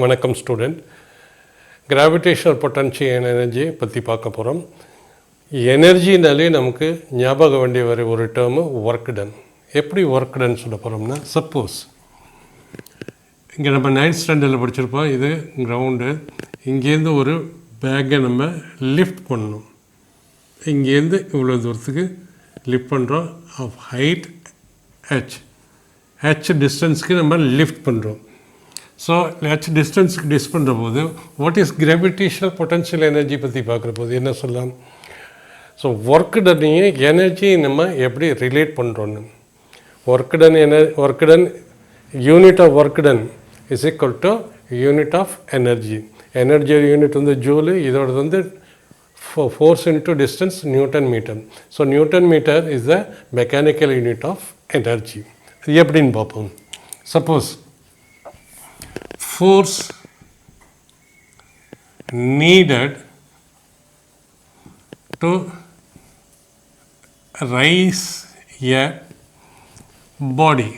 வணக்கம் student. Gravitational potential எனர்ஜியை பற்றி பார்க்க போகிறோம். எனர்ஜினாலே நமக்கு ஞாபகம் வேண்டிய வர ஒரு டேர்மு ஒர்க் டன். எப்படி ஒர்க் டன் சொல்ல போகிறோம்னா, சப்போஸ் இங்கே நம்ம 9th ஸ்டாண்டர்டில் படிச்சிருப்போம். இது கிரவுண்டு. இங்கேருந்து ஒரு பேக்கை நம்ம லிஃப்ட் பண்ணணும். இங்கேருந்து இவ்வளோ தூரத்துக்கு லிஃப்ட் பண்ணுறோம். ஆஃப் ஹைட் ஹெச் டிஸ்டன்ஸ்க்கு நம்ம லிஃப்ட் பண்ணுறோம். ஸோ ஹெச் டிஸ்டன்ஸுக்கு டிஸ்ட் பண்ணுற போது what is gravitational potential energy பற்றி பார்க்குற போது என்ன சொல்லலாம்? ஸோ ஒர்க் டன்னையும் எனர்ஜி நம்ம எப்படி ரிலேட் பண்ணுறோன்னு, work done unit of work done is equal to unit of energy. Energy unit வந்து ஜூலு, இதோட வந்து force into distance Newton meter. So Newton meter is the mechanical unit of energy. இது எப்படின்னு பார்ப்போம். Suppose force needed to raise a body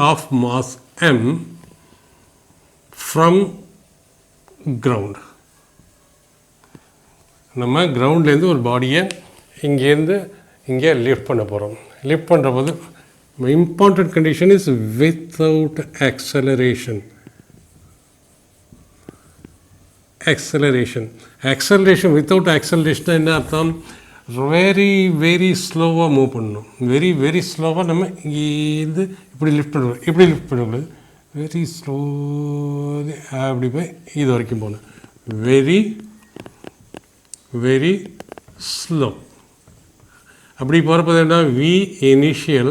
of mass m from ground. நம்ம கிரவுண்ட்லேருந்து ஒரு பாடியை இங்கேருந்து இங்கே லிஃப்ட் பண்ண போகிறோம். லிஃப்ட் பண்ணுற போது important condition is without acceleration. Without acceleration என்ன அர்த்தம்? வெரி ஸ்லோவாக மூவ் பண்ணணும். வெரி ஸ்லோவாக நம்ம இங்கேருந்து இப்படி லிஃப்ட் பண்ணுவோம். இப்படி லிஃப்ட் பண்ணக்கூடாது. வெரி ஸ்லோ அப்படி போய் இது வரைக்கும் போகணும். Very slow. அப்படி போகிறப்போ என்ன, V initial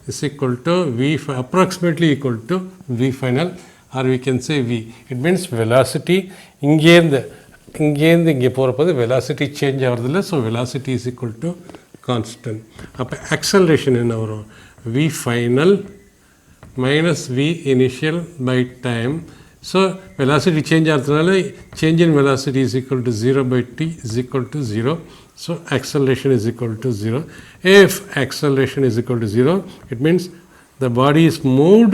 is equal to approximately equal to V final, or we can say V. It means velocity இங்கேருந்து இங்கே போகிறப்போது velocity சேஞ்ச் ஆகிறதில்ல. So velocity is equal to constant. அப்போ acceleration என்ன வரும்? V final minus V initial by time. So velocity change ஆகிறதுனால change in velocity is equal to 0 by t is equal to 0. So acceleration is equal to 0. If acceleration is equal to 0, it means the body is moved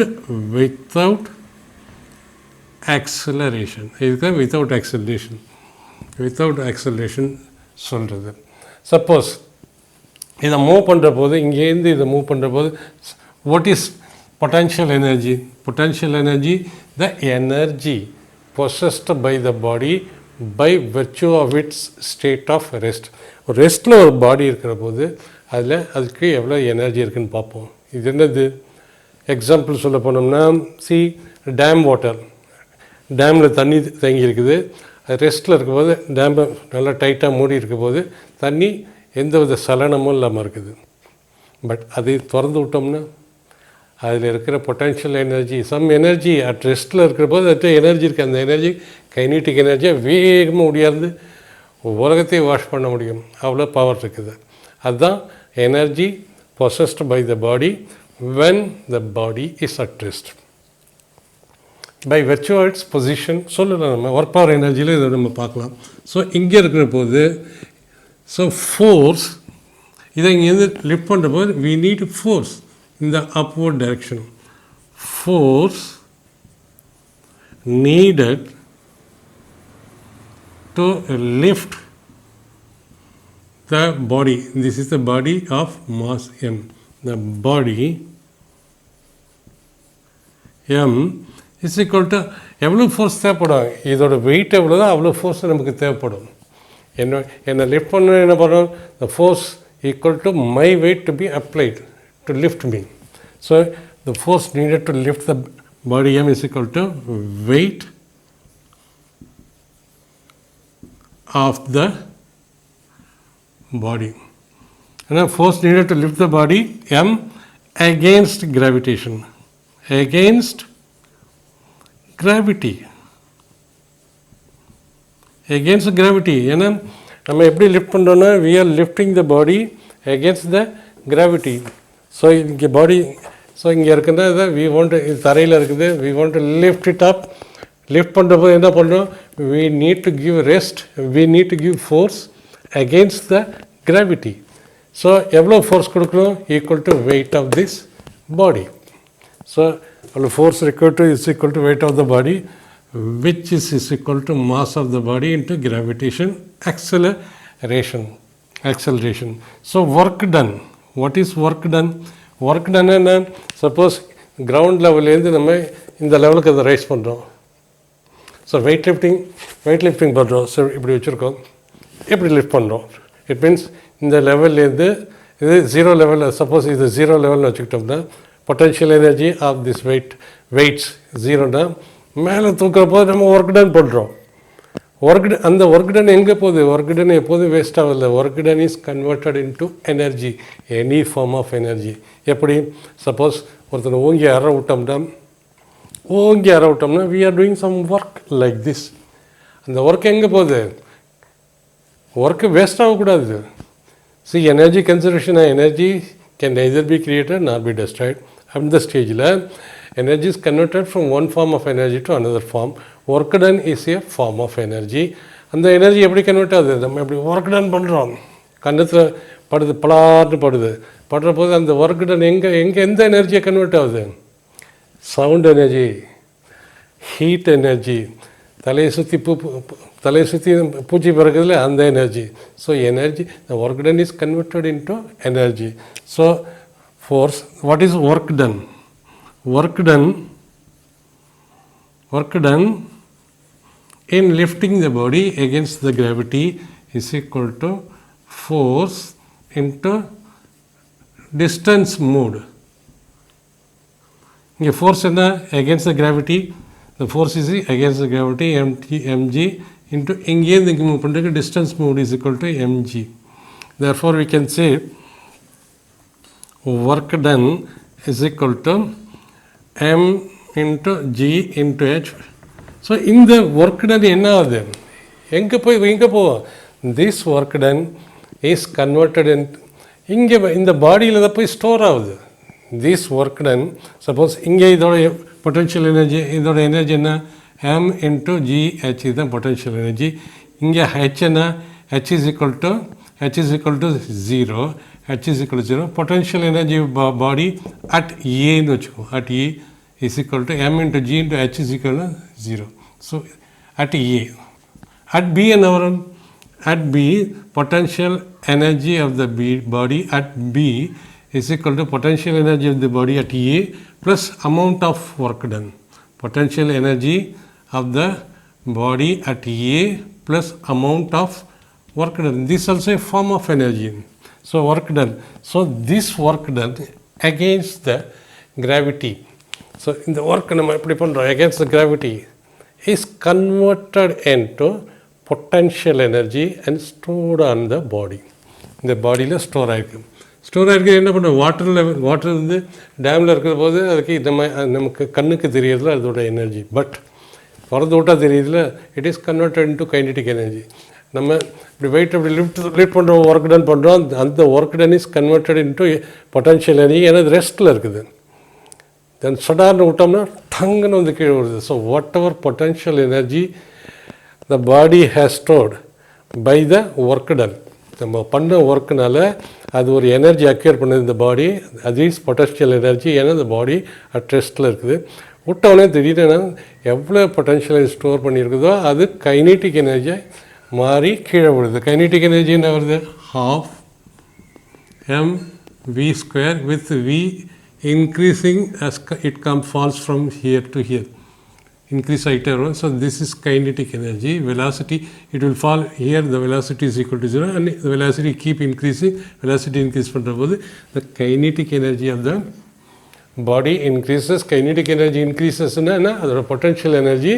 without acceleration. இதுதான் without acceleration சொல்கிறது. Suppose இதை move பண்ணுற போது, இங்கேருந்து இதை move பண்ணுற போது what is potential energy? Potential energy, the energy possessed by the body by virtue of its state of rest. ரெஸ்ட்டில் ஒரு பாடி இருக்கிற போது அதுக்கு எவ்வளோ எனர்ஜி இருக்குதுன்னு பார்ப்போம். இது என்னது? எக்ஸாம்பிள் சொல்ல போனோம்னா, டேம் வாட்டர். டேமில் தண்ணி தேங்கி இருக்குது. அது ரெஸ்ட்டில் இருக்கும்போது டேமை நல்லா டைட்டாக மூடி இருக்க போது தண்ணி எந்த வித சலனமும் இல்லாமல் இருக்குது. பட் அதை திறந்து விட்டோம்னா அதில் இருக்கிற பொட்டன்ஷியல் எனர்ஜி, எனர்ஜி அட் ரெஸ்ட்டில் இருக்கிற போது அது எனர்ஜி இருக்குது. அந்த எனர்ஜி கைனெட்டிக் எனர்ஜியாக வேகமாக ஒடியாந்து உலகத்தையே வாஷ் பண்ண முடியும். அவ்வளோ பவர் இருக்குது. அதுதான் energy possessed by the body when the body is at rest by virtual its position. சொல்லலாம் நம்ம ஒர்க் பவர் எனர்ஜியில் இதை நம்ம பார்க்கலாம். ஸோ இங்கே இருக்கிற போது ஃபோர்ஸ் இதை இங்கேருந்து லிஃப்ட் பண்ணுற போது we need force in the upward direction. Force needed to lift the body. This is the body of mass m. The body m is equal to எவ்வளோ ஃபோர்ஸ் தேவைப்படும்? இதோட வெயிட் எவ்வளோ தான் அவ்வளோ ஃபோர்ஸ் நமக்கு தேவைப்படும். என்னை லிஃப்ட் பண்ண என்ன பண்ணணும்? the force equal to my weight to be applied to lift me. So the force needed to lift the body m is equal to weight of the body. And the force needed to lift the body m against gravitation. Against gravity. Against gravity. ஏன்னா நம்ம எப்படி lift பண்ணுறோன்னா, we are lifting the body against the gravity. So இங்கே body இங்கே இருக்குன்னா we want, இது தரையில் இருக்குது, we want lift it up. Lift பண்ணுறப்போ என்ன பண்ணுறோம்? We need to give rest, we need to give force against the gravity. So எவ்வளோ ஃபோர்ஸ் கொடுக்கணும்? Equal to weight of this body. So the force required to is equal to weight of the body, which is equal to mass of the body into gravitation acceleration. So work done. What is work done? Work done and suppose ground level in the level of the raise pandrom. So weightlifting pandrom. So if lift pandrom, it means in the level is zero level. Suppose is the zero level potential energy of this weights zero na மேலே தூக்கிறப்போ நம்ம work done பண்ணுறோம். அந்த work done எங்கே போகுது? Work done எப்போதும் waste ஆகல. Work done is converted into energy, any form of energy. எப்படி? Suppose ஒருத்தனை ஓங்கி அற விட்டோம்னா we are doing some work like this. அந்த ஒர்க் எங்கே போகுது? ஒர்க்கு வேஸ்ட் ஆகக்கூடாது. See energy conservation, energy can neither be created not be destroyed. அந்த ஸ்டேஜில் energy is converted from one form of energy to another form. Work done is a form of energy. அந்த energy எப்படி convert ஆகுது? நம்ம எப்படி work done பண்ணுறோம், கண்ணத்தில் படுது, பலார்னு படுற போது அந்த ஒர்க் டன் எந்த எனர்ஜியை கன்வெர்ட் ஆகுது? சவுண்ட் எனர்ஜி, ஹீட் எனர்ஜி, தலையை சுற்றி பூச்சி பறக்குதுல அந்த energy. So energy, the work done is converted into energy. So force, what is work done? Work done in lifting the body against the gravity is equal to force into distance moved. Here force is against the gravity. The force is against the gravity, mg into the distance moved is equal to mg. Therefore we can say work done is equal to m into g into h. So in the work done என்ன ஆகுது? எங்கே போவோம்? This work done is converted இங்கே இந்த பாடியில் தான் போய் store ஆகுது. This work done, suppose இங்கே இதோட பொட்டன்ஷியல் எனர்ஜி, இதோட எனர்ஜி என்ன? m into g h இதுதான் பொட்டன்ஷியல் எனர்ஜி. இங்கே h என்ன? h is equal to 0. h is equal to 0. Potential energy of body at A ன்னு வச்சுக்கோம். At A is equal to m into g into h is equal to 0. So at A. At B and at B, potential energy of the body at B is equal to potential energy of the body at A plus amount of work done. Potential energy of the body at A plus amount of work done. This is also a form of energy. So work done. So this work done against the gravity. So in the work against the gravity is converted into potential energy and stored on the body. இந்த பாடியில் store ஆகிருக்கு. என்ன பண்ணுற? Water வந்து டேமில் இருக்கிற போது அதுக்கு நமக்கு கண்ணுக்கு தெரியறதுல அதோட எனர்ஜி, பட் திறந்து விட்டால் தெரியுதுல, it is converted into kinetic energy. நம்ம இப்படி வெயிட் அப்படி லிஃப்ட் பண்ணுறோம், ஒர்க் டன் பண்ணுறோம், அந்த work done is converted into potential energy. ஏன்னா அது ரெஸ்ட்டில் இருக்குது. தென் சடார்னு விட்டோம்னா டங்குன்னு வந்து கீழே வருது. So whatever potential energy the body has stored by the work done, நம்ம பண்ண ஒர்க்குனால அது ஒரு எனர்ஜி அக்யூர் பண்ணுது இந்த பாடி, அது இஸ் பொட்டன்ஷியல் எனர்ஜி. ஏன்னா இந்த பாடி அட் ரெஸ்ட்டில் இருக்குது. விட்டவுடனே திடீர்னு எவ்வளோ பொட்டன்ஷியல் ஸ்டோர் பண்ணியிருக்குதோ அது கைனெட்டிக் எனர்ஜியை மாறி கீழே விடுது. கைனெட்டிக் எனர்ஜி என்ன வருது? half mv² with v increasing as it falls from here to here. Increase height. So this is kinetic energy. Velocity, it will fall here, the velocity is equal to 0 and the velocity keep increasing. Velocity increase பண்ணும்போது the kinetic energy of the body increases. Kinetic energy increases என்ன? அதோட potential energy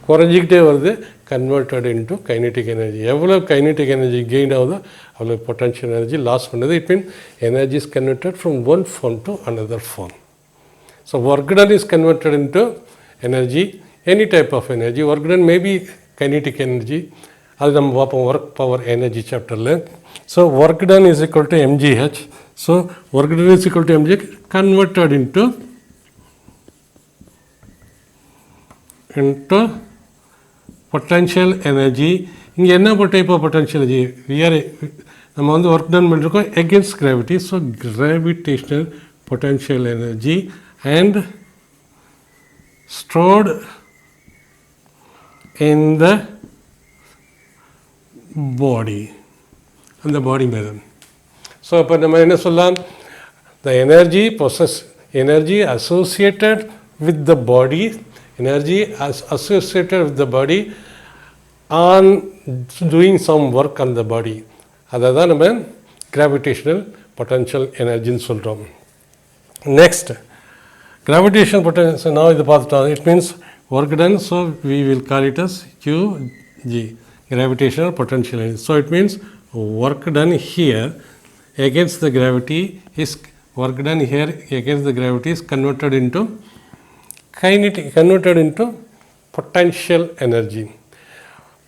குறைஞ்சிக்கிட்டே வருது, converted into kinetic energy. எவ்வளோ kinetic energy gain ஆகுதோ அவ்வளோ potential energy loss பண்ணுது. It mean energy is converted from one form to another form. So work done is converted into energy, any type of energy. Work done maybe kinetic energy, அது நம்ம பார்ப்போம் work power energy சாப்டரில். So work done is equal to mgh. So work done is equal to mg converted into potential energy. இங்கே என்ன type of potential energy? நம்ம வந்து work done பண்ணிருக்கோம் against gravity. So gravitational potential energy and stored in the body, and the body method. So இப்போ நம்ம என்ன சொல்லலாம், the energy associated with the body, on doing some work on the body, அதை தான் நம்ம gravitational potential energy சொல்கிறோம். Next, gravitational potential, now இது பார்த்துட்டோம், it means work done, so we will call it as QG, gravitational potential energy. So it means work done here against the gravity is converted into potential energy.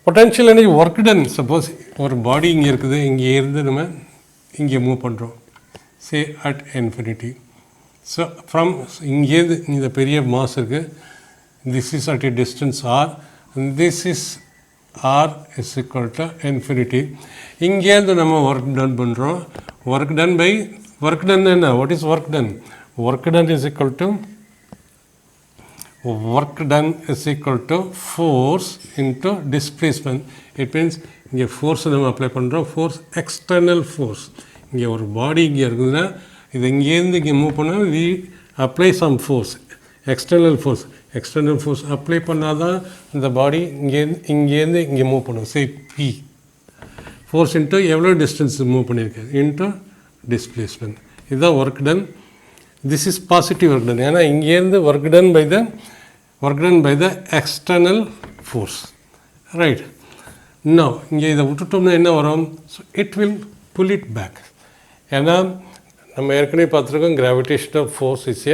Potential energy work done, suppose ஒரு பாடி இங்கே இருக்குது, இங்கே இருந்து நம்ம இங்கே move பண்ணுறோம், say at infinity. So from இங்கேருந்து இந்த பெரிய மாஸ் இருக்குது, this is at a distance r, and this is r is equal to infinity. இங்கேருந்து நம்ம ஒர்க் டன் பண்ணுறோம், ஒர்க் டன் என்ன, what is work done? Work done is equal to force into displacement. It means இங்கே force நம்ம apply பண்ணுறோம், force external force. இங்கே ஒரு பாடி இங்கே இருக்குதுன்னா இது இங்கேருந்து இங்கே மூவ் பண்ணால் we apply some force, external force apply பண்ணால் தான் இந்த பாடி இங்கேருந்து இங்கே மூவ் பண்ணும். சே பி ஃபோர்ஸ் இன்ட்டு எவ்வளோ டிஸ்டன்ஸ் மூவ் பண்ணியிருக்கு இன்ட்டு டிஸ்பிளேஸ்மெண்ட். இதுதான் work done. This is positive work done, ஏன்னா இங்கேருந்து work done by the external force, right. இன்னும் இங்கே இதை விட்டுட்டோம்னா என்ன வரும், so it will pull it back. ஏன்னா நம்ம ஏற்கனவே பார்த்துருக்கோம், gravitational force is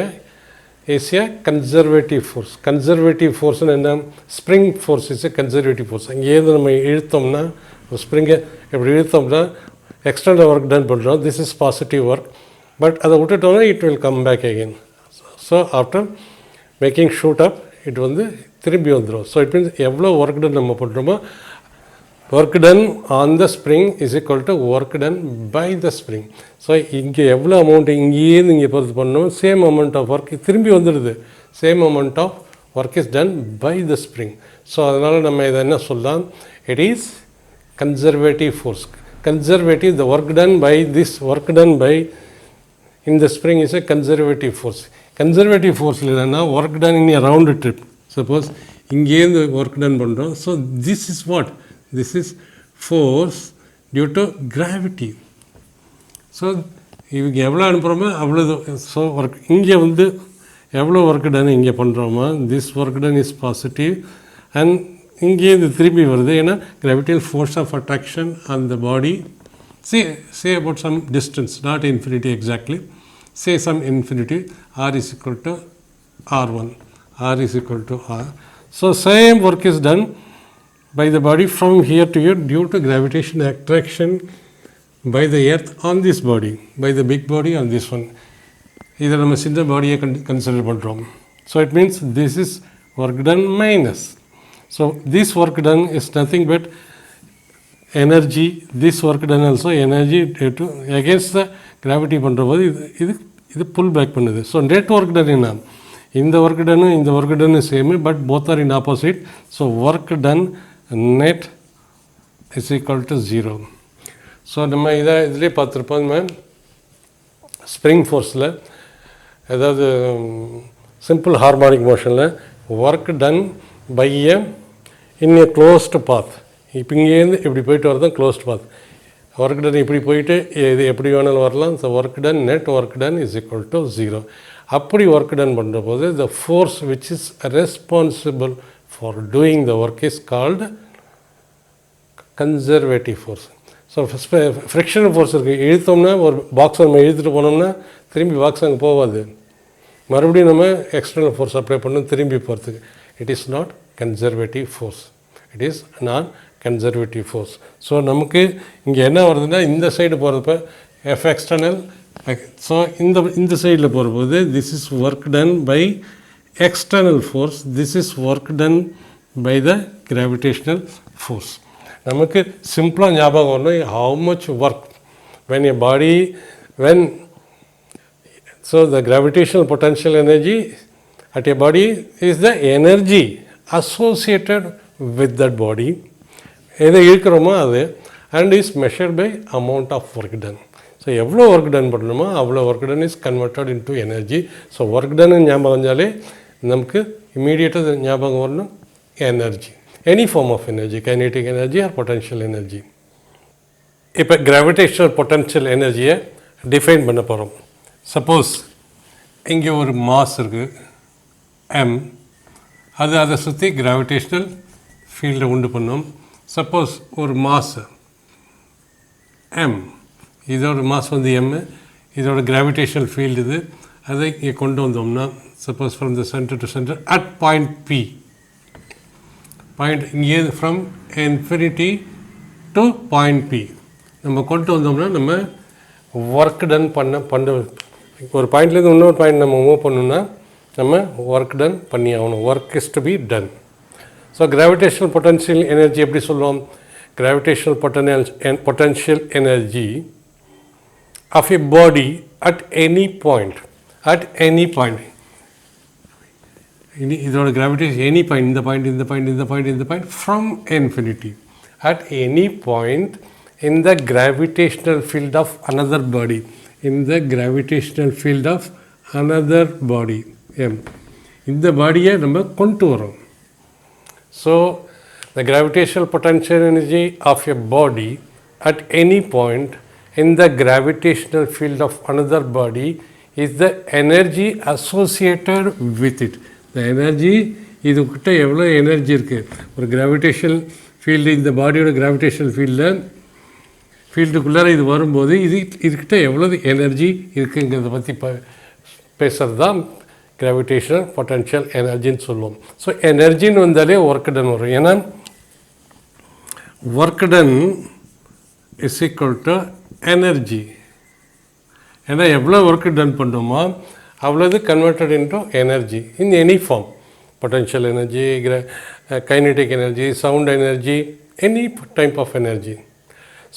a conservative force. Conservative ஃபோர்ஸ்னு என்ன, spring force is a conservative force. அங்கேருந்து நம்ம இழுத்தோம்னா, ஸ்ப்ரிங்கை எப்படி இழுத்தோம்னா எக்ஸ்டர்னல் ஒர்க் டன் பண்ணுறோம், this is positive work. But அதை விட்டுட்டோம்னா it will come back again. So after making shoot up it திரும்பி வந்துடும். ஸோ இட் மீன்ஸ் எவ்வளோ ஒர்க் டன் நம்ம பண்ணுறோமோ, work done on the spring is equal to work done by the spring. So இங்கே எவ்வளோ amount இங்கேருந்து இங்கே பொறுத்து பண்ணணும், சேம் அமௌண்ட் ஆஃப் ஒர்க் திரும்பி வந்துடுது, same amount of work is done by the spring. So அதனால் நம்ம இதை என்ன சொல்லலாம், it is conservative force. Conservative, the work done in the spring is a conservative force. Conservative force இல்லைன்னா work done in a round trip. Suppose இங்கேருந்து work done பண்ணுறோம், so this is what? This is force due to gravity. So இவங்க எவ்வளோ அனுப்புகிறோமோ அவ்வளோ. So work இங்கே எவ்வளோ work done இங்கே பண்ணுறோமோ, this work done is positive, and இங்கே இது திரும்பி வருது, ஏன்னா gravitational force of attraction on the body. Say about some distance, not infinity exactly, say some infinity, r is equal to r1, r is equal to r. So same work is done by the body from here to here due to gravitational attraction by the earth on this body, by the big body on this one. இதை நம்ம சின்ன பாடியை consider பண்ணுறோம். So it means this is work ton minus. So this work done is nothing but energy. This work done also energy to against the gravity பண்ணுறபோது இது pull back பண்ணுது. So net work done என்ன, இந்த work டன்னு same, but both are in opposite. So work done net is equal to 0. So நம்ம இதிலே பார்த்துருப்போம், நம்ம ஸ்ப்ரிங் ஃபோர்ஸில், அதாவது சிம்பிள் ஹார்மோனிக் மோஷனில் work done by in a closed path. இப்போ இங்கேருந்து இப்படி போயிட்டு வரதான் க்ளோஸ்டு பாத். ஒர்க் டன் இப்படி போயிட்டு இது எப்படி வேணாலும் வரலாம். So work done net work done is equal to 0. அப்படி ஒர்க் டன் பண்ணுற போது the force which is responsible for doing the work is called conservative force. So frictional force இருக்குது, இழுத்தோம்னா ஒரு பாக்ஸ் நம்ம இழுத்துட்டு போனோம்னா திரும்பி பாக்ஸ் அங்கே போகாது, மறுபடியும் நம்ம எக்ஸ்டர்னல் ஃபோர்ஸ் அப்ளை பண்ணணும் திரும்பி போகிறதுக்கு. It is not conservative force. It is non-conservative force. So நமக்கு இங்கே என்ன வருதுன்னா, இந்த சைடு போகிறப்ப எஃப் எக்ஸ்டர்னல், ஸோ இந்த சைடில் போகிறபோது this is work done by external force, this is work done by the gravitational force. நமக்கு சிம்பிளாக ஞாபகம் வரணும், how much work when a body, so the gravitational potential energy at a body is the energy associated with that body. எதை இருக்கிறோமோ அது and is measured by amount of work done. So எவ்வளோ work done பண்ணணுமோ அவ்வளோ work done is converted into energy. So work done ஞாபகம் வந்தாலே நமக்கு இம்மீடியட்டாக ஞாபகம் வரணும் energy, any form of energy, kinetic energy or potential energy. இப்போ கிராவிடேஷனல் பொட்டன்ஷியல் எனர்ஜியை டிஃபைன் பண்ண போகிறோம். சப்போஸ் இங்கே ஒரு மாஸ் இருக்குது எம், அது அதை சுற்றி கிராவிடேஷ்னல் ஃபீல்டை உண்டு பண்ணும். சப்போஸ் ஒரு மாஸ் எம், இதோட மாஸ் வந்து எம், இதோட கிராவிடேஷனல் ஃபீல்டு இது, அதை இங்கே கொண்டு வந்தோம்னா suppose from the centre to centre at point P, point இங்கே from infinity to point P நம்ம கொண்டு வந்தோம்னா நம்ம ஒர்க் டன் பண்ண ஒரு பாயிண்ட்லேருந்து இன்னொரு பாயிண்ட் நம்ம மூவ் பண்ணோம்னா நம்ம ஒர்க் டன் பண்ணி ஆகணும். Work is to be done. So gravitational potential energy எப்படி சொல்லுவோம்? Gravitational potential energy of a body at any point, இதோட கிராவிடேஷன் எனி பாயிண்ட், இந்த point from infinity at any point in the gravitational field of another body, இந்த பாடியை நம்ம கொண்டு வரோம். So the gravitational potential energy of a body at any point in the gravitational field of another body is the energy associated with it. The energy, இதுக்கிட்ட எவ்வளோ energy இருக்குது, ஒரு gravitational field, இந்த பாடியோட கிராவிடேஷனல் ஃபீல்டுக்குள்ளார இது வரும்போது இதுக்கிட்ட எவ்வளோ எனர்ஜி இருக்குங்கிறத பற்றி பேசுகிறது தான் கிராவிடேஷனல் பொட்டன்ஷியல் எனர்ஜின்னு சொல்லுவோம். ஸோ எனர்ஜின்னு வந்தாலே ஒர்க் டன் வரும். ஏன்னா work done is equal to energy. ஏன்னா எவ்வளோ ஒர்க் டன் பண்ணுமோ அவ்வளோது converted into energy in any form. Potential energy, kinetic energy, sound energy, any type of energy.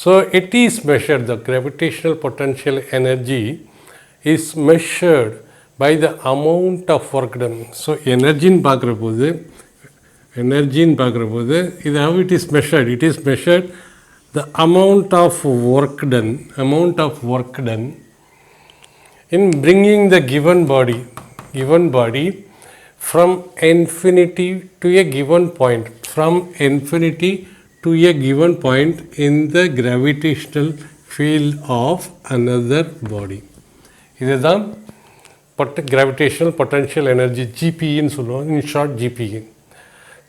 So it is measured, the gravitational potential energy is measured by the amount of work done. So எனர்ஜின்னு பார்க்குற போது இது how it is measured? It is measured the amount of work done in bringing the given body from infinity to a given point, in the gravitational field of another body. இதுதான் gravitational potential energy, GPE சொல்லுவோம், in short GPE.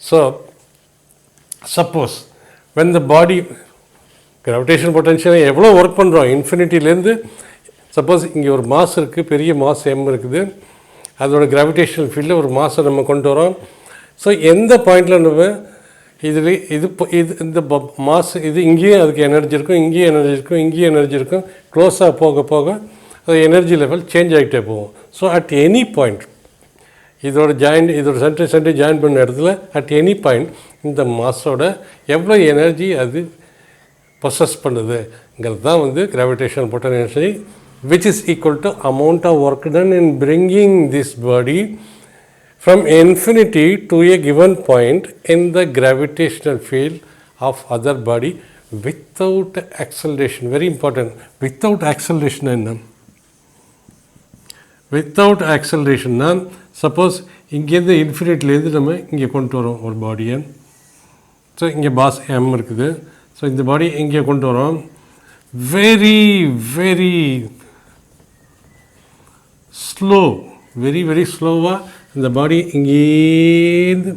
So suppose when the body gravitational potential எவ்வளோ work பண்ணுறோம் இன்ஃபினிட்டிலேருந்து, suppose இங்கே ஒரு mass இருக்குது, பெரிய mass M இருக்குது, அதோட கிராவிடேஷனல் ஃபீல்டில் ஒரு மாஸை நம்ம கொண்டு வரோம். ஸோ எந்த பாயிண்டில் நம்ம இந்த மாஸ் இங்கேயும் அதுக்கு எனர்ஜி இருக்கும், இங்கேயும் எனர்ஜி இருக்கும், க்ளோஸாக போக அது எனர்ஜி லெவல் சேஞ்ச் ஆகிட்டே போகும். ஸோ அட் எனி பாயிண்ட் இதோட சென்டர் ஜாயின் பண்ண இடத்துல அட் எனி பாயிண்ட் இந்த மாஸோட எவ்வளோ எனர்ஜி அது பொசஸ் பண்ணுதுங்கிறது தான் வந்து gravitational potential energy, which is equal to amount of work done in bringing this body from infinity to a given point in the gravitational field of other body without acceleration. Very important. Without acceleration என்ன? Without ஆக்சலரேஷன்னா suppose இங்கேருந்து இன்ஃபினிட்லேருந்து நம்ம இங்கே கொண்டு வரோம் ஒரு பாடியை. So இங்கே pass M இருக்குது. ஸோ இந்த பாடி இங்கே கொண்டு வரோம். வெரி ஸ்லோவாக இந்த பாடி இங்கேருந்து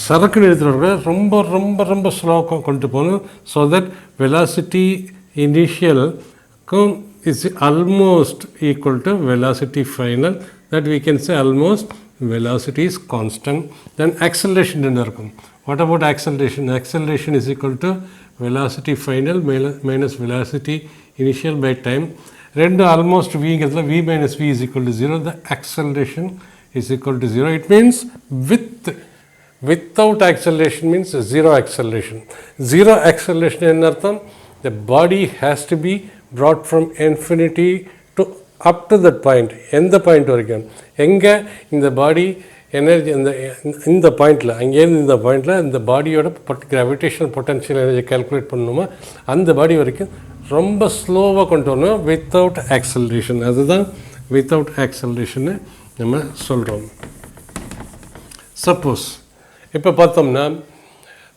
சரக்குன்னு எடுத்துகிட்டு ரொம்ப ஸ்லோவாக கொண்டு போகணும். ஸோ தட் வெலாசிட்டி இனிஷியலுக்கும் is almost equal to velocity final, that we can say almost velocity is constant. Then acceleration என்ன இருக்கும்? What about acceleration? Acceleration is equal to velocity final minus velocity initial by time. ரெண்டு almost விங்கிறதுல v minus v is equal to 0. The acceleration is equal to 0. It means without acceleration means zero acceleration. Zero acceleration என்ன அர்த்தம்? The body has to be brought from infinity to up to that point. எந்த point வரைக்கும்? எங்கே இந்த பாடி energy இந்த பாயிண்டில் அங்கேருந்து இந்த பாயிண்டில் இந்த பாடியோட கிராவிடேஷனல் பொட்டன்ஷியல் எனர்ஜி கால்குலேட் பண்ணணுமா அந்த பாடி வரைக்கும் ரொம்ப ஸ்லோவாக கொண்டு வரணும் வித்தவுட் ஆக்சலரேஷன். அதுதான் வித்தவுட் ஆக்சலரேஷன்னு நம்ம சொல்கிறோம். சப்போஸ் இப்போ பார்த்தோம்னா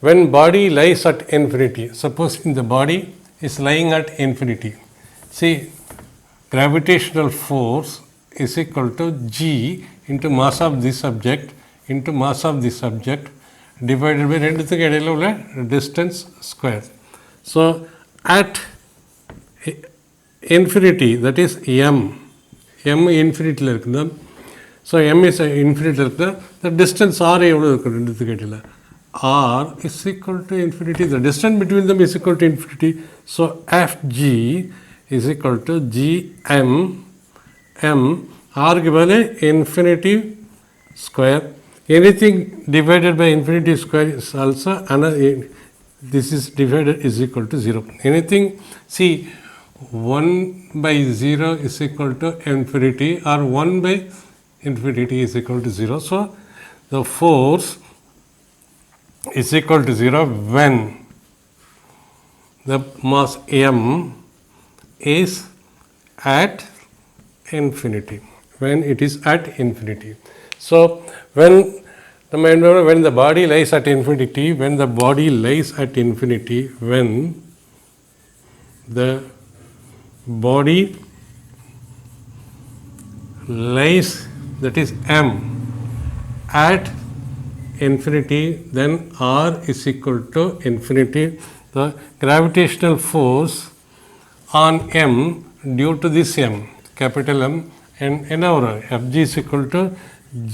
when body lies at infinity, suppose in the body is lying at infinity, see gravitational force is equal to g into mass of this object into mass of this object divided by ரெண்டுத்துக்கு இடையில உள்ள distance square. So at infinity, that is m infinity இருக்குதா, so m is infinity இருக்குதா, the distance r எவ்வளோ இருக்குது ரெண்டுத்துக்கு இடையில, r is equal to infinity, the distance between them is equal to infinity, so fg is equal to gm m r க்கு பதிலா infinity square, anything divided by infinity square is also another, this is divided is equal to 0, anything, see 1 by 0 is equal to infinity or 1 by infinity is equal to 0, so the force is equal to 0 when the mass m is at infinity, when it is at infinity. So when the body lies at infinity, when the body lies at infinity, when the body lies, that is m, at infinity, then r is equal to infinity, the gravitational force on m due to this m, capital M, and n over fg is equal to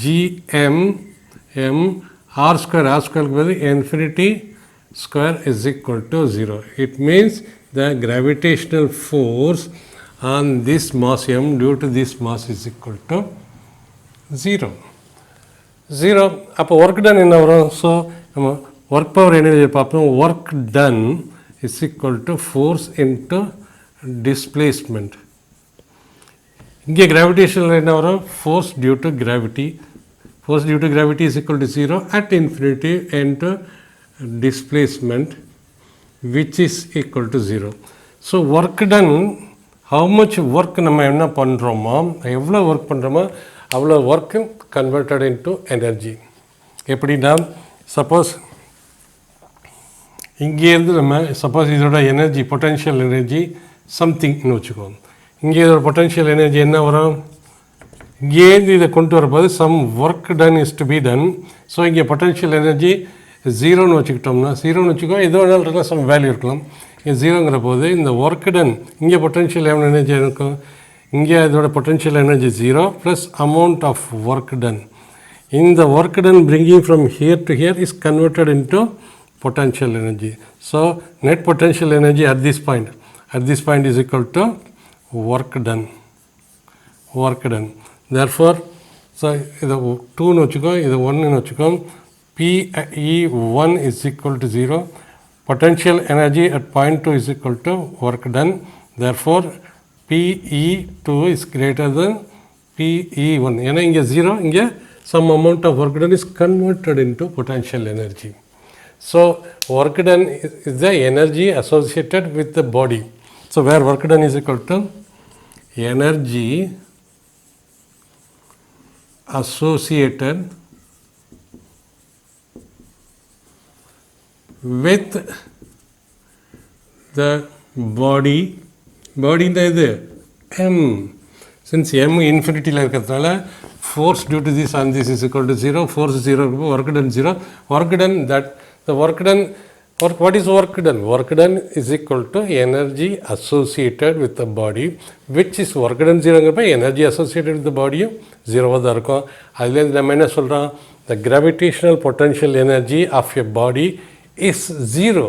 gm m r square with infinity square is equal to 0. It means the gravitational force on this mass m due to this mass is equal to 0. அப்போ work done என்ன வரும், so நம்ம work power energy பார்ப்போம், work done is equal to force into displacement. இங்கே கிராவிடேஷனில் என்ன வரும், force due to gravity, force due to gravity is equal to 0 at infinity into displacement which is equal to 0. So work done, how much work நம்ம என்ன பண்ணுறோமோ, எவ்வளோ work பண்ணுறோமோ அவ்வளோ ஒர்க்கு கன்வெர்டட் இன்டு எனர்ஜி. எப்படின்னா சப்போஸ் இங்கேருந்து நம்ம suppose இதோட எனர்ஜி பொட்டென்ஷியல் எனர்ஜி சம்திங்னு வச்சுக்கோம், இங்கே இதோட பொட்டென்ஷியல் எனர்ஜி என்ன வரும், இங்கேருந்து இதை கொண்டு வரும்போது some work done is to be done. So இங்கே பொட்டென்ஷியல் எனர்ஜி 0ன்னு வச்சுக்கிட்டோம்னா, 0ன்னு வச்சுக்கோ, எது வேணாலும் இருக்கலாம், சம் வேல்யூ இருக்கலாம். இங்கே 0ங்கிற போது இந்த ஒர்க் டன், இங்கே பொட்டென்ஷியல் எனர்ஜி இருக்கும், இங்கே இதோட potential energy 0 plus amount of work done. இந்த work done bringing from here to here is converted into potential energy. So net potential energy at this point is equal to work done. Therefore, so இது 2ன்னு வச்சுக்கோ, இது 1ன்னு வச்சுக்கோ, PE1 is equal to 0, potential energy at point 2 is equal to work done. Therefore PE2 is greater than PE1. ஏன்னா இங்கே 0, இங்கே some amount of work done is converted into potential energy. So work done is the energy associated with the body. So where work done is equal to energy associated with the body இது m, since m இன்ஃபினிட்டியில் இருக்கிறதுனால force due to this and this is equal to 0, force 0, work done 0, work done, that the work done, what is work done? Work done is equal to energy associated with the body, which is work done 0ங்கிறப்ப energy associated with the body 0வாக தான் இருக்கும். அதுலேருந்து நம்ம என்ன சொல்கிறோம், the gravitational potential energy of a body is 0.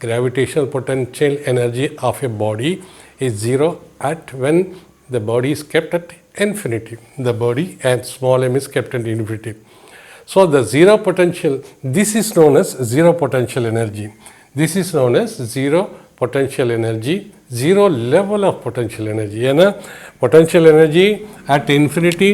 Gravitational potential energy of a body is 0 at when the body is kept at infinity. The body at small m is kept at infinity. So the zero potential, this is known as zero potential energy. This is known as zero potential energy, zero level of potential energy. ஏன்னா potential energy at infinity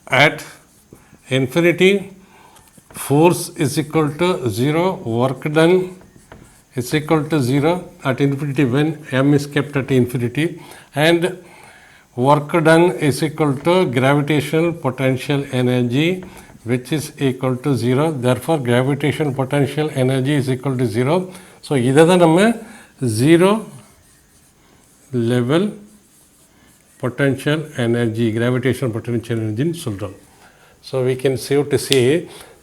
at infinity, force is equal to 0, work done is equal to 0 at infinity when m is kept at infinity, and work done is equal to gravitational potential energy, which is equal to 0. Therefore, gravitational potential energy is equal to 0. So, இதை தான் நம்ம 0 level potential energy, gravitational potential energy ன்னு சொல்கிறோம். So, we can save to say,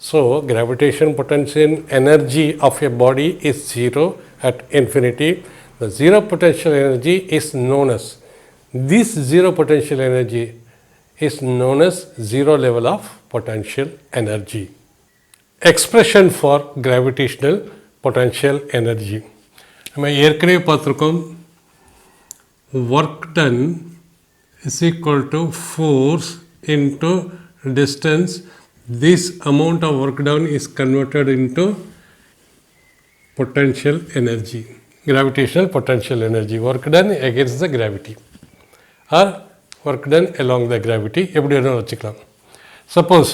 so gravitational potential energy of a body is 0 at infinity. The 0 potential energy is known as, this 0 potential energy is known as 0 level of potential energy. Expression for gravitational potential energy. நம்ம ஏற்கனவே பார்த்துருக்கோம், work done is equal to force into distance. This amount of work done is converted into potential energy, gravitational potential energy, work done against the gravity or work done along the gravity, எப்படி வேணாலும் வச்சுக்கலாம். Suppose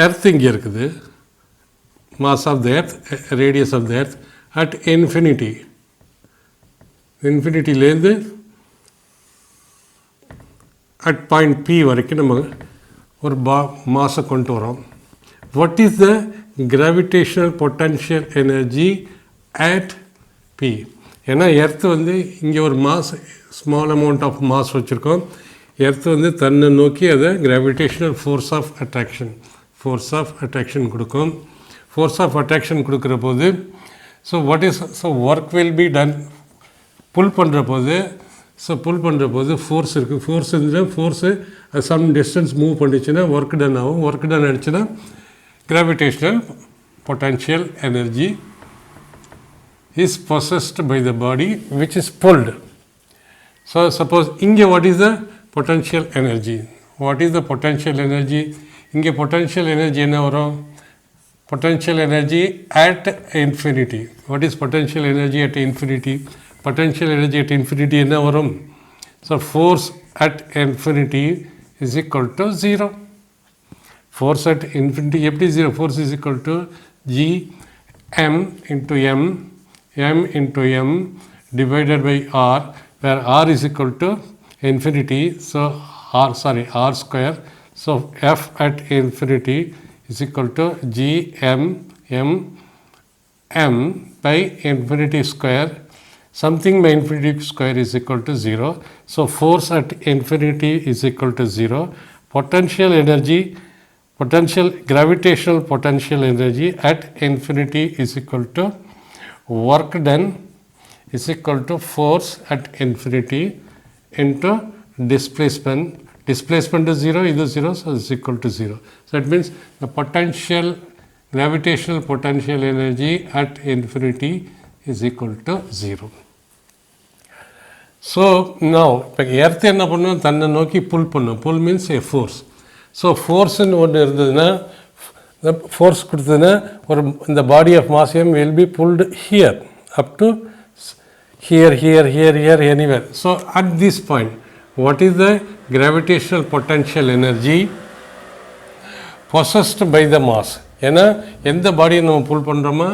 earth இங்கே இருக்குது, mass of the earth, radius of the earth at infinity, இன்ஃபினிட்டிலேருந்து at point P வரைக்கும் நம்ம ஒரு மாஸை கொண்டு வரோம். What is the gravitational potential energy at P? ஏன்னா எர்த்து வந்து இங்கே ஒரு mass, small amount of mass வச்சுருக்கோம். எர்த்து வந்து தன்னை நோக்கி அதை கிராவிடேஷனல் ஃபோர்ஸ் ஆஃப் அட்ராக்ஷன் கொடுக்கும். ஃபோர்ஸ் ஆஃப் அட்ராக்ஷன் கொடுக்குற போது, so what is, so work will be done. Pull பண்ணுற போது ஃபோர்ஸ் இருக்குது. ஃபோர்ஸ் இருந்துச்சுன்னா ஃபோர்ஸு சம் டிஸ்டன்ஸ் மூவ் பண்ணிச்சுன்னா ஒர்க் டன் ஆகும். ஒர்க் டன் ஆகிடுச்சுன்னா gravitational potential energy is possessed by the body which is pulled. So suppose inge what is the potential energy? What is the potential energy? Inge potential energy enna varum? Potential energy at infinity. What is potential energy at infinity? Potential energy at infinity enna varum? So force at infinity is equal to 0. Force at infinity eppadi 0? Force is equal to G m into m into m divided by r, where r is equal to infinity, so r square. So f at infinity is equal to g m by infinity square. Something by infinity square is equal to 0. So force at infinity is equal to 0. Potential energy, gravitational potential energy at infinity is equal to work done is equal to force at infinity into displacement. Displacement is 0, this is 0, so it's equal to 0. So it means the gravitational potential energy at infinity is equal to 0. So now, earth enna pannum, thanna nokki pull pannum. Pull means a force. So force nu one irundaduna, the force கொடுத்ததுன்னா ஒரு இந்த body of mass m will be pulled here up to here anywhere. So at this point, what is the gravitational potential energy possessed by the mass? ஏன்னா எந்த பாடியை நம்ம புல் பண்ணுறோமோ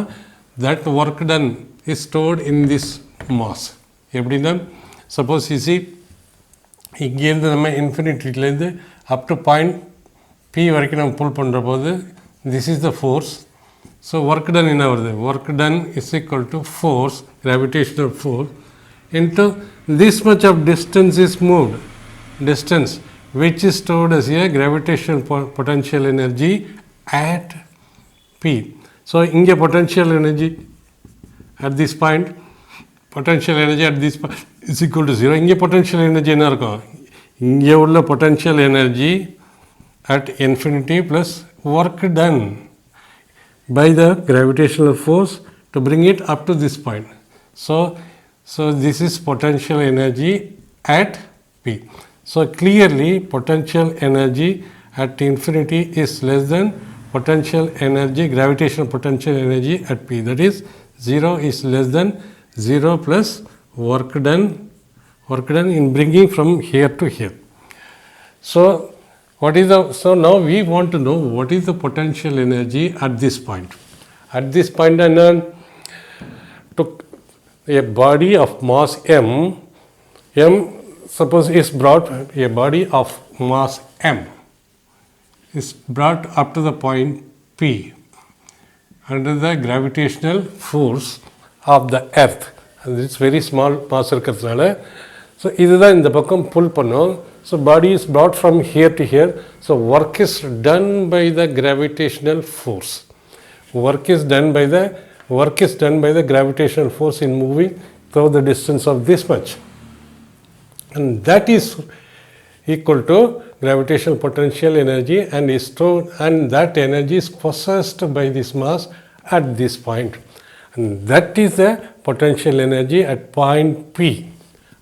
that work done is stored in this mass. எப்படின்னா suppose EC இங்கேருந்து நம்ம இன்ஃபினிட்டிலேருந்து up to point P வரைக்கும் நம்ம புல் பண்ணுற போது this is the force. So work done in our work done is equal to force, gravitational force, into this much of distance is moved, distance which is stored as a gravitational potential energy at P. So inge potential energy at this point, potential energy at this point is equal to 0. Inge potential energy enna irukum? Inge ulla potential energy at infinity plus work done by the gravitational force to bring it up to this point. So this is potential energy at P. So clearly potential energy at infinity is less than potential energy, gravitational potential energy at P. That is 0 is less than 0 plus work done in bringing from here to here. So What is the, so now we want to know what is the potential energy at this point. At this point, and to a body of mass m suppose is brought, a body of mass m is brought up to the point P under the gravitational force of the earth. And it's very small mass இருக்கிறதுனால so இதுதான் இந்த பக்கம் pull பண்ணும். So body is brought from here to here. So work is done by the gravitational force. Work is done by the gravitational force in moving through the distance of this much. And that is equal to gravitational potential energy and is stored, and that energy is possessed by this mass at this point. And that is the potential energy at point P.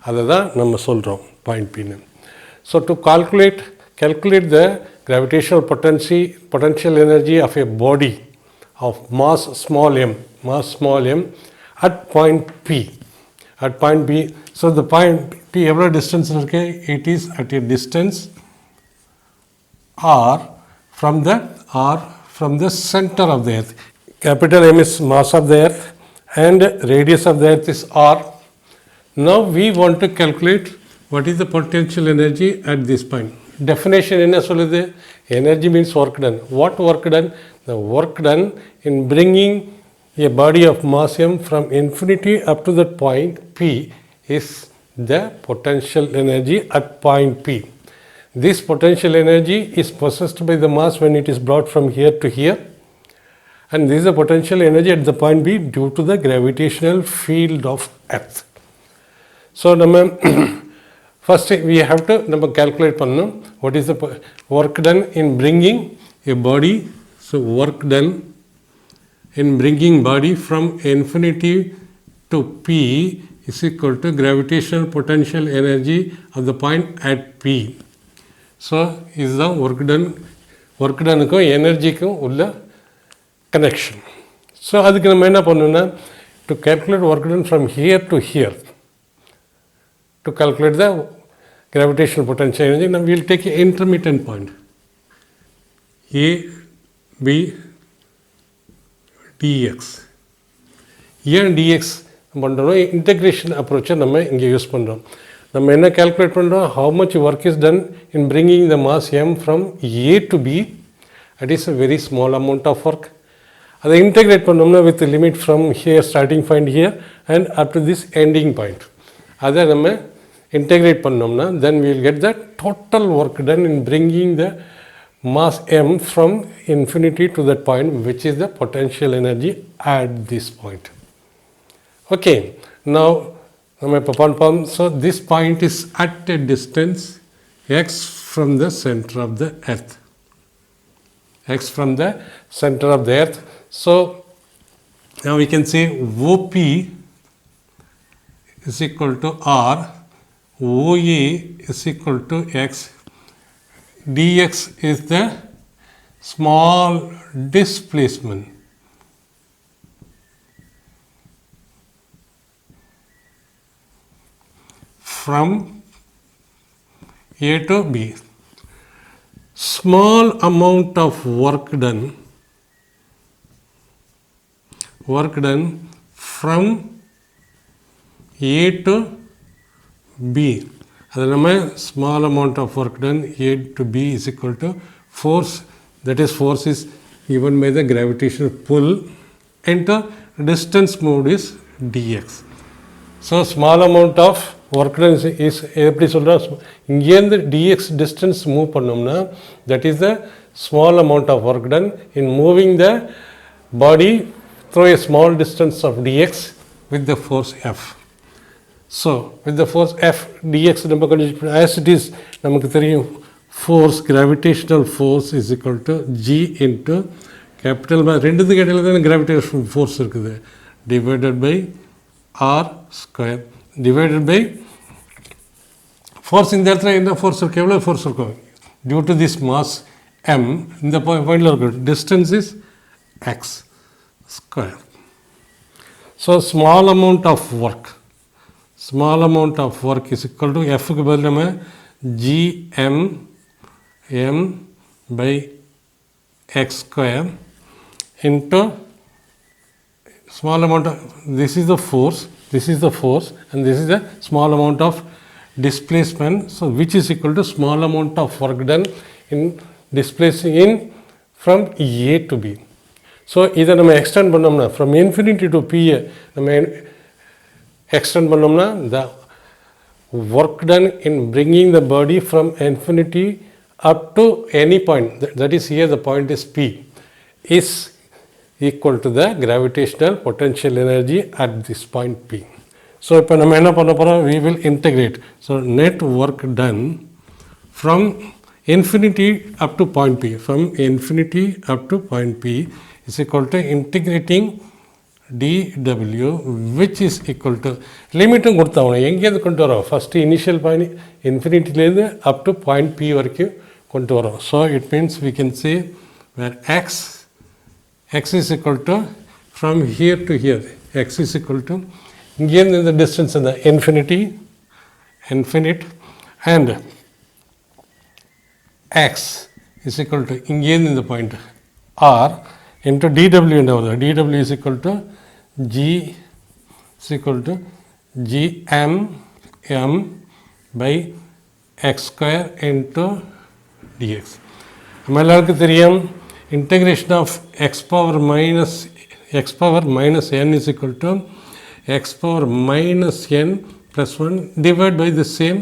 அதுதான் நம்ம சொல்கிறோம் point P ன்னு. So to calculate the gravitational potential energy of a body of mass small m at point P. At point P, so the point P எவ்வளோ distance இருக்கு? It is at a distance r from the center of the earth. Capital M is mass of the earth and radius of the earth is r. Now we want to calculate what is the potential energy at this point. Definition என்ன சொல்லுது? Energy means work done. What work done? The work done in bringing a body of mass m from infinity up to that point P is the potential energy at point P. This potential energy is possessed by the mass when it is brought from here to here, and this is the potential energy at the point B due to the gravitational field of earth. So first we have to calculate what is the work done in bringing a body. So work done in bringing body from infinity to P is equal to gravitational potential energy of the point at P. So is the work done க்கும் எனர்ஜிக்கும் உள்ள connection. So அதுக்கு நம்ம என்ன பண்ணணும்னா to calculate work done from here to here, to calculate the gravitational potential energy, now we will take an intermittent point A B dx. ஏன் dx பண்ணுறோம்? Integration அப்ரோச்சை நம்ம இங்கே யூஸ் பண்ணுறோம். நம்ம என்ன கால்குலேட் பண்ணுறோம்? how much work is done in bringing the mass m from A to B. That is a very small amount of work. அதை integrate பண்ணோம்னா with the limit from here, starting point here and up to this ending point. அதை நம்ம integrate பண்ணோம்னா then we will get the total work done in bringing the mass m from infinity to that point, which is the potential energy at this point. Okay, now so this point is at a distance x from the center of the earth. So now we can say OP is equal to R, OA is equal to x, dx is the small displacement from A to B. Small amount of work done from A to B. அது நம்ம small amount of work done A to B is equal to force, that is force is given by the gravitational pull into distance moved is dx. So small amount of work done is எப்படி சொல்கிறோம்? இங்கேருந்து dx distance move பண்ணோம்னா that is the small amount of work done in moving the body through a small distance of dx with the force F. So with the force F dx நம்ம கொஞ்சம் as it is நமக்கு தெரியும் force, gravitational force is equal to G into capital ரெண்டுத்துக்கு இடையில தான் gravitational force இருக்குது, divided by R square divided by force. இந்த இடத்துல என்ன force இருக்கு? எவ்வளோ force இருக்கும்? Due to this mass m இந்த பாயிண்டில் இருக்கு, distance is x square. So small amount of work is equal to F க்கு பதில் நம்ம gm m by x square into small amount of, this is the force, and this is the small amount of displacement, so which is equal to small amount of work done in displacing in from A to B. So இதை நம்ம extend பண்ணோம்னா from infinity to P நம்ம extend பண்ணோம்னா the work done in bringing the body from infinity up to any point, that is here the point is P, is equal to the gravitational potential energy at this point P. So இப்போ நம்ம என்ன பண்ண போகிறோம், we will integrate. So net work done from infinity up to point P, from infinity up to point P is equal to integrating dw, which is equal to லிமிட்டும் கொடுத்தவங்க எங்கேருந்து கொண்டு வரோம், first initial point இன்ஃபினிட்டிலேருந்து up to point P வரைக்கும் கொண்டு வரோம். So it means we can say where x is equal to from here to here, x is equal to இங்கேருந்து இந்த டிஸ்டன்ஸ் இந்த infinite and x is equal to இங்கேருந்து இந்த point r into dw என்ன வருது, dw is equal to g is equal to gm m by x square into dx. நம்ம எல்லாருக்கும் தெரியும் integration of x power minus n is equal to x power minus n plus 1 divided by the same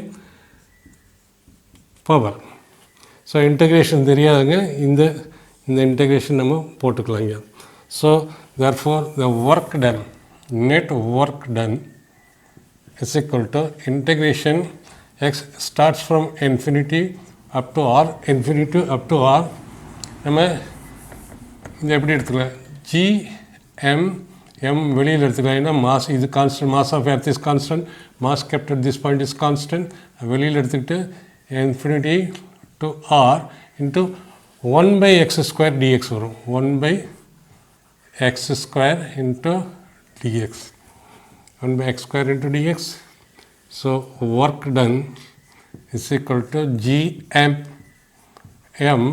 power. So integration தெரியாதுங்க, இந்த integration நம்ம போட்டுக்கலாங்க. So therefore the work done, net work done is equal to integration x starts from infinity up to r, infinity up to r. நம்ம இது எப்படி எடுத்துக்கலாம், gm m வெளியில் எடுத்துக்கலாம், ஏன்னா மாஸ் இது constant, mass of Earth is constant, மாஸ் kept at this point is constant. வெளியில் எடுத்துக்கிட்டு infinity to r into 1 by x square dx வரும், 1 by x square into dx, 1 by x square into dx. So work done is equal to gm m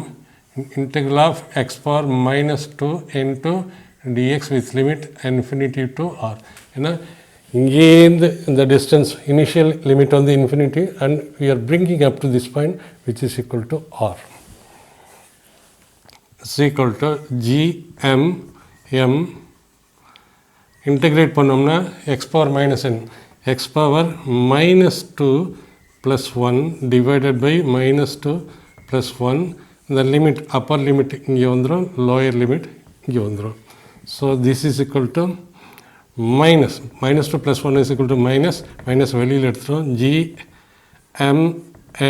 integral of x power minus 2 into dx with limit infinity to r. ஏன்னா இங்கேருந்து இந்த distance initial limit வந்து infinity and we are bringing up to this point which is equal to r is equal to gm m integrate பண்ணோம்னா x power minus n, x power minus 2 plus 1 divided by minus 2 plus 1, the limit upper limit இங்கே வந்துடும், lower limit இங்கே வந்துடும். So this is equal to minus 2 plus 1 is equal to minus வெளியில் எடுத்துடும் gm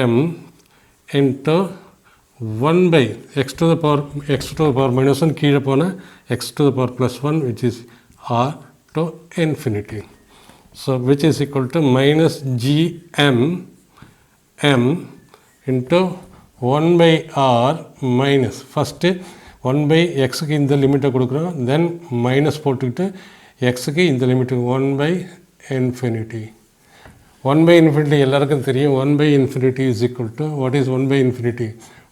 m into 1 by x to the power minus 1 கீழே போனால் x to the power plus 1 which is r to infinity. So which is equal to minus gm m into 1 by r minus first 1 by xக்கு இந்த லிமிட்டை கொடுக்குறோம், then minus போட்டுக்கிட்டு xக்கு இந்த limit 1 by infinity. 1 by infinity எல்லாருக்கும் தெரியும், 1 by infinity is equal to, what is 1 by infinity?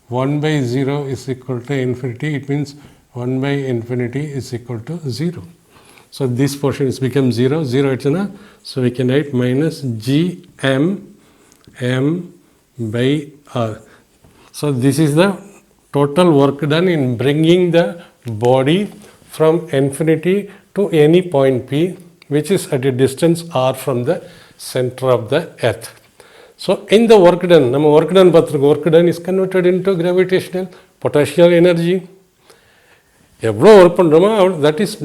1 by 0 is equal to infinity, it means 1 by infinity is equal to 0. So this portion is become 0 ஆயிடுச்சுன்னா, so we can write minus gm m by r. So this is the total work done in bringing the body from infinity to any point P which is at a distance r from the center of the earth. So in the work done, நம்ம work done பார்த்துருக்கோம், work done is converted into gravitational potential energy. எவ்வளோ work பண்ணுறோமோ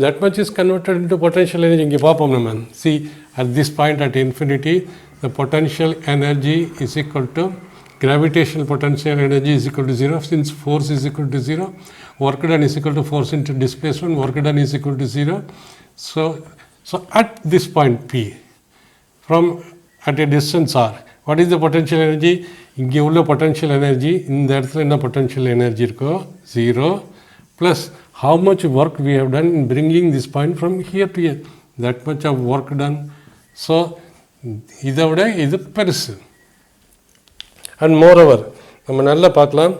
that much is converted into potential energy. இங்கே பார்ப்போம் நம்ம, see at this point at infinity the potential energy is equal to gravitational potential energy is equal to 0, since force is equal to 0, work done is equal to force into displacement, work done is equal to 0. So at this point P from at a distance r, what is the potential energy? இங்கே உள்ள potential energy, இந்த இடத்துல என்ன potential energy இருக்கோ 0 plus how much work we have done in bringing this point from here to here, that much of work done. So இதை விட இது பெருசு. And moreover நம்ம நல்லா பார்க்கலாம்,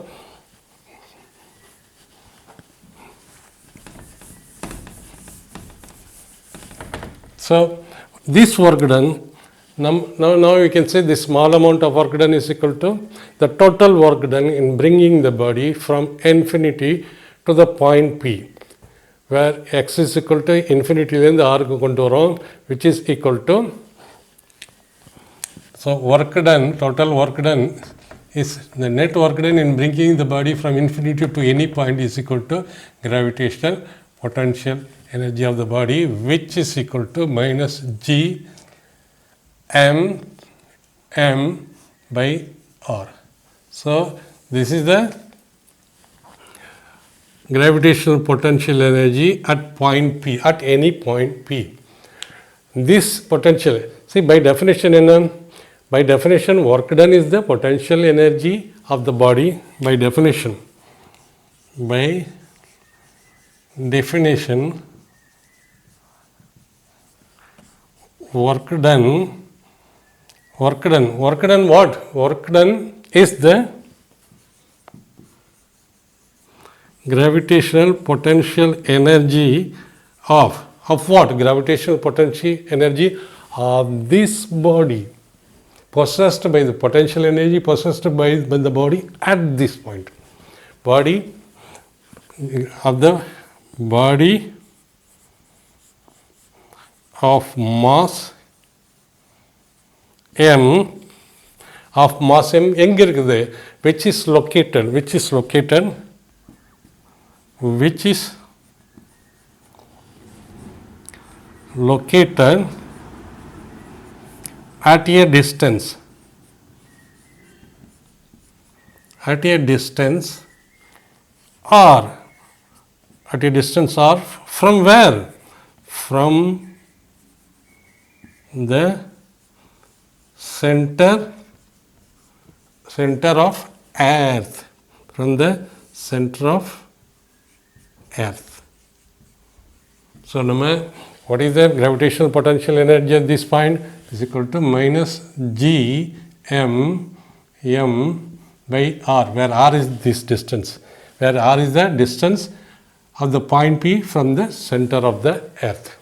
So this work done, now you can say the small amount of work done is equal to the total work done in bringing the body from infinity to the point P, where x is equal to infinity and the r kondu varom, which is equal to, so work done, total work done is the net work done in bringing the body from infinity to any point is equal to gravitational potential energy of the body, which is equal to minus g m by r. So this is the gravitational potential energy at point P, at any point P. This potential, see by definition, by definition work done is the potential energy of the body. By definition work done what? Work done is the gravitational potential energy of what? Gravitational potential energy of this body, possessed by the potential energy possessed by the body at this point. Body of the body of mass m, of mass m எங்க இருக்குது, which is located at a distance or from where? From the center of earth, from the center of earth. So what is the gravitational potential energy at this point? Is equal to minus g m by r, where r is this distance, where r is the distance of the point P from the center of the earth.